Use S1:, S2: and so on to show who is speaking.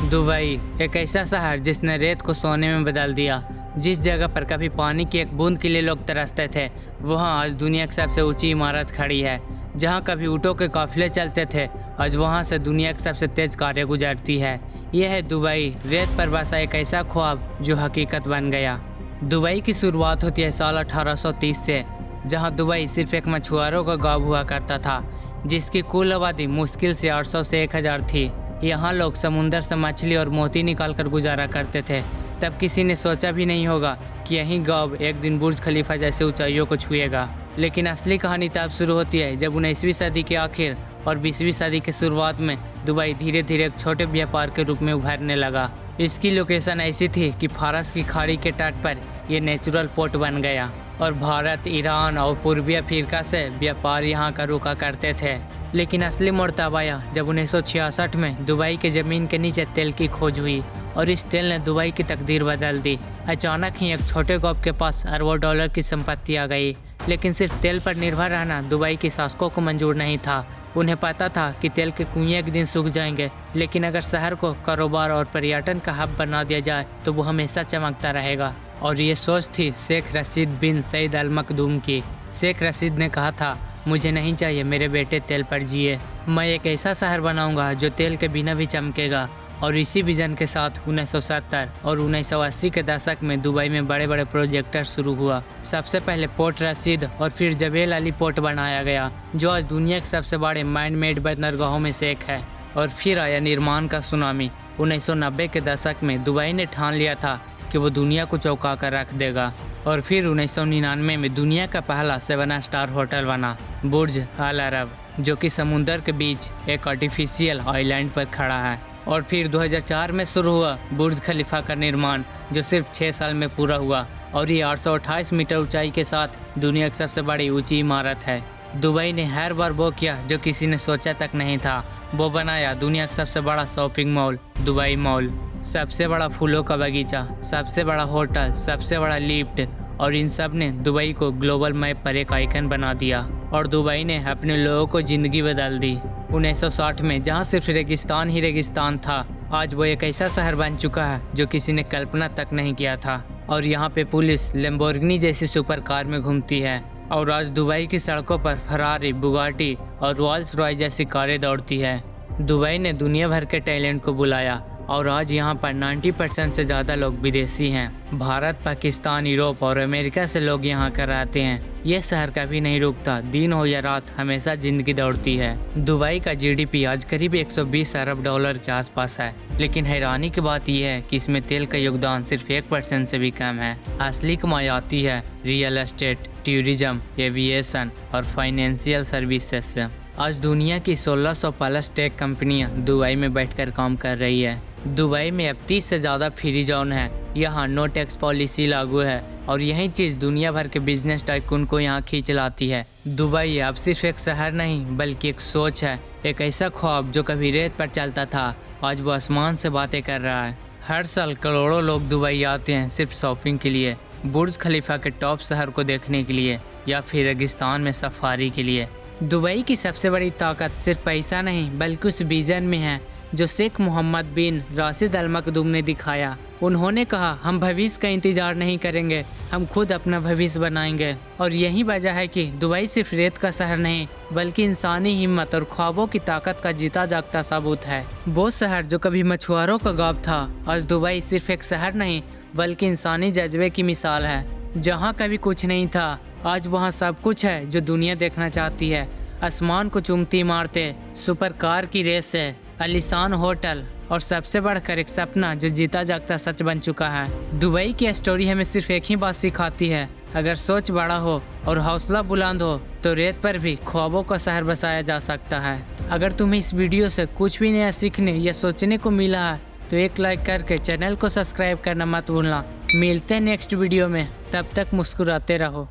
S1: Dubai एक ऐसा शहर जिसने रेत को सोने में बदल दिया। जिस जगह पर कभी पानी की एक बूंद के लिए लोग तरसते थे, वहाँ आज दुनिया की सबसे ऊंची इमारत खड़ी है। जहाँ कभी ऊँटों के काफिले चलते थे, आज वहाँ से दुनिया की सबसे तेज़ कारें गुजरती है। यह है दुबई, रेत पर बसा एक ऐसा ख्वाब जो हकीकत बन गया। दुबई की शुरुआत होती है साल 1830 से, जहाँ दुबई सिर्फ एक मछुआरों का गाँव हुआ करता था, जिसकी कुल आबादी मुश्किल से 800 से 1000 थी। यहाँ लोग समुंदर से मछली और मोती निकाल कर गुजारा करते थे। तब किसी ने सोचा भी नहीं होगा कि यही गाँव एक दिन बुर्ज खलीफा जैसे ऊंचाइयों को छुएगा। लेकिन असली कहानी तब शुरू होती है जब 19वीं सदी के आखिर और 20वीं सदी के शुरुआत में दुबई धीरे धीरे एक छोटे व्यापार के रूप में उभरने लगा। इसकी लोकेशन ऐसी थी कि फारस की खाड़ी के तट पर यह नेचुरल पोर्ट बन गया और भारत, ईरान और पूर्वी अफ्रीका से व्यापार यहाँ का रुका करते थे। लेकिन असली मोड़ तब आया जब 1966 में दुबई के ज़मीन के नीचे तेल की खोज हुई और इस तेल ने दुबई की तकदीर बदल दी। अचानक ही एक छोटे गाँव के पास अरबों डॉलर की संपत्ति आ गई। लेकिन सिर्फ तेल पर निर्भर रहना दुबई के शासकों को मंजूर नहीं था। उन्हें पता था कि तेल के कुएं एक दिन सूख जाएंगे, लेकिन अगर शहर को कारोबार और पर्यटन का हब बना दिया जाए तो वो हमेशा चमकता रहेगा। और ये सोच थी शेख रशीद बिन सईद अल मखदूम की। शेख रशीद ने कहा था, मुझे नहीं चाहिए मेरे बेटे तेल पर जिए, मैं एक ऐसा शहर बनाऊंगा जो तेल के बिना भी चमकेगा। और इसी विजन के साथ 1970 और 1980 के दशक में दुबई में बड़े बड़े प्रोजेक्टर शुरू हुआ। सबसे पहले पोर्ट रशीद और फिर जबेल अली पोर्ट बनाया गया, जो आज दुनिया के सबसे बड़े मैन मेड बंदरगाहों में से एक है। और फिर आया निर्माण का सुनामी। 1990 के दशक में दुबई ने ठान लिया था कि वो दुनिया को चौंका कर रख देगा। और फिर 1999 में दुनिया का पहला 7 स्टार होटल बना, बुर्ज अल अरब, जो कि समुंदर के बीच एक आर्टिफिशियल आइलैंड पर खड़ा है। और फिर 2004 में शुरू हुआ बुर्ज खलीफा का निर्माण, जो सिर्फ 6 साल में पूरा हुआ और ये 828 मीटर ऊंचाई के साथ दुनिया की सबसे बड़ी ऊंची इमारत है। दुबई ने हर बार वो किया जो किसी ने सोचा तक नहीं था। वो बनाया दुनिया का सबसे बड़ा शॉपिंग मॉल, दुबई मॉल, सबसे बड़ा फूलों का बगीचा, सबसे बड़ा होटल, सबसे बड़ा लिफ्ट, और इन सब ने दुबई को ग्लोबल मैप पर एक आइकन बना दिया। और दुबई ने अपने लोगों को ज़िंदगी बदल दी। 1960 में जहां सिर्फ रेगिस्तान ही रेगिस्तान था, आज वो एक ऐसा शहर बन चुका है जो किसी ने कल्पना तक नहीं किया था। और यहाँ पे पुलिस लैम्बोर्गिनी जैसी सुपर कार में घूमती है। और आज दुबई की सड़कों पर फरारी, बुगाटी और रोल्स रॉयस जैसी कारें दौड़ती है। दुबई ने दुनिया भर के टैलेंट को बुलाया और आज यहाँ पर 90% से ज़्यादा लोग विदेशी हैं। भारत, पाकिस्तान, यूरोप और अमेरिका से लोग यहाँ कर रहते हैं। ये शहर कभी नहीं रुकता, दिन हो या रात हमेशा ज़िंदगी दौड़ती है। दुबई का जीडीपी आज करीब 120 अरब डॉलर के आसपास है। लेकिन हैरानी की बात यह है कि इसमें तेल का योगदान सिर्फ 1% से भी कम है। असली कमाई आती है रियल एस्टेट, टूरिज्म, एविएशन और फाइनेंशियल सर्विसेज से। आज दुनिया की 1600 प्लस टेक कंपनियां दुबई में बैठकर काम कर रही है। दुबई में अब 30 से ज़्यादा फ्री जोन है। यहाँ नो टैक्स पॉलिसी लागू है और यही चीज़ दुनिया भर के बिजनेस टाइकून को यहाँ खींच लाती है। दुबई अब सिर्फ एक शहर नहीं बल्कि एक सोच है। एक ऐसा ख्वाब जो कभी रेत पर चलता था, आज वो आसमान से बातें कर रहा है। हर साल करोड़ों लोग दुबई आते हैं सिर्फ शॉपिंग के लिए, बुर्ज खलीफा के टॉप शहर को देखने के लिए या फिर रेगिस्तान में सफारी के लिए। दुबई की सबसे बड़ी ताकत सिर्फ पैसा नहीं बल्कि उस विजन में है जो शेख मोहम्मद बिन राशिद अल मखदूम ने दिखाया। उन्होंने कहा, हम भविष्य का इंतजार नहीं करेंगे, हम खुद अपना भविष्य बनाएंगे। और यही वजह है कि दुबई सिर्फ रेत का शहर नहीं बल्कि इंसानी हिम्मत और ख्वाबों की ताकत का जीता जागता सबूत है। वो शहर जो कभी मछुआरों का गाँव था, आज दुबई सिर्फ एक शहर नहीं बल्कि इंसानी जज्बे की मिसाल है। जहाँ कभी कुछ नहीं था, आज वहाँ सब कुछ है जो दुनिया देखना चाहती है। आसमान को चूमती इमारतें, सुपर कार की रेस है, आलीशान होटल और सबसे बढ़कर एक सपना जो जीता जागता सच बन चुका है। दुबई की स्टोरी हमें सिर्फ एक ही बात सिखाती है, अगर सोच बड़ा हो और हौसला बुलंद हो तो रेत पर भी ख्वाबों का शहर बसाया जा सकता है। अगर तुम्हें इस वीडियो से कुछ भी नया सीखने या सोचने को मिला है तो एक लाइक करके चैनल को सब्सक्राइब करना मत भूलना। मिलते हैं नेक्स्ट वीडियो में, तब तक मुस्कुराते रहो।